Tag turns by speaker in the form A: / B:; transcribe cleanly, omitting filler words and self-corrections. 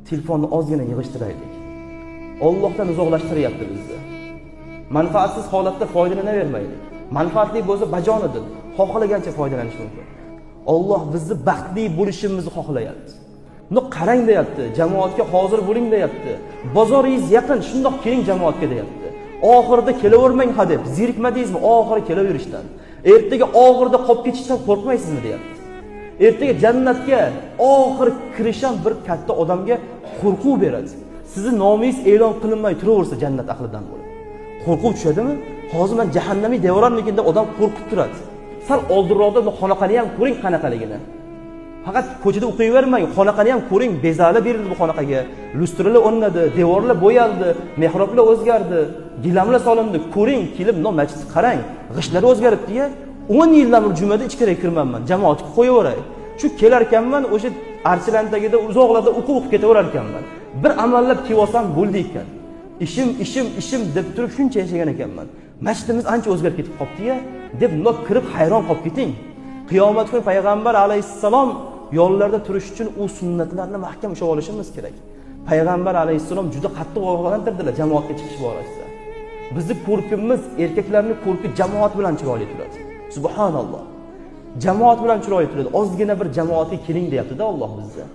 A: telefonni ozgina yig'ishtiraylik. Allohdan uzoqlashtiryapti bizni. Manfaatsiz holatda foydalanavermaylik. Manfaatli bo'lsa bajonidil, xohlagancha foydalanish mumkin. Alloh bizni baxtli bo'lishimizni xohlayapti. Buni qarang deyapti, jamoatga hozir bo'ling deyapti. Bozoringiz yaqin, shundoq keling jamoatga deyapti. Oxirida kelavermang hadeb, zerikmadingizmi oxiri kelaverishdan? Ertaga oxirida qolib ketishdan qo'rqmaysizmi deyapti. Ertaga jannatga oxir kirisham bir katta odamga qo'rquv beradi. Sizni nomingiz e'lon qilinmay turaversa jannat ahlidan bo'lib. Qo'rquv tushadimi? Hozir men jahannamiy devorarmikin deb odam qo'rqib turadi. Sal oldinroqda bu xonaqani ham ko'ring qanaqaligini. Faqat ko'chada o'qiyvermang, xonaqani ham ko'ring, bezali berildi bu xonaqaga. Lustralar o'rnadi, devorlar bo'yaldi, mehroblar o'zgardi, gilamlar solindi. Ko'ring, kelib masjidni qarang, g'ishlari o'zgaribdi-ya. 10 yildan beri jumada ichkariga kirmanman, jamoatga qo'yaveray. Shu kelar ekanman, o'sha archilan tagida uzoqlarda o'qib ketaverar ekanman. Bir amallab kelib olsam bo'ldi ekan. Ishim deb turib shuncha yashagan ekanman. Masjidimiz ancha o'zgarib ketib qopti-ya, deb bundoq kirib hayron qolib keting. Qiyomat kuni payg'ambar alayhissalom yo'llarda turish uchun u sunnatlarni mahkam ushlab olishimiz kerak. Payg'ambar alayhissalom juda qattiq ogohlantirdilar jamoatga chiqish borasida. Bizning ko'rkimiz, erkaklarning ko'rki jamoat bilan chiroyli turadi. Subhanalloh. Jamoat bilan chiroyli turadi. Ozgina bir jamoatga keling deyapti-da Alloh bizga.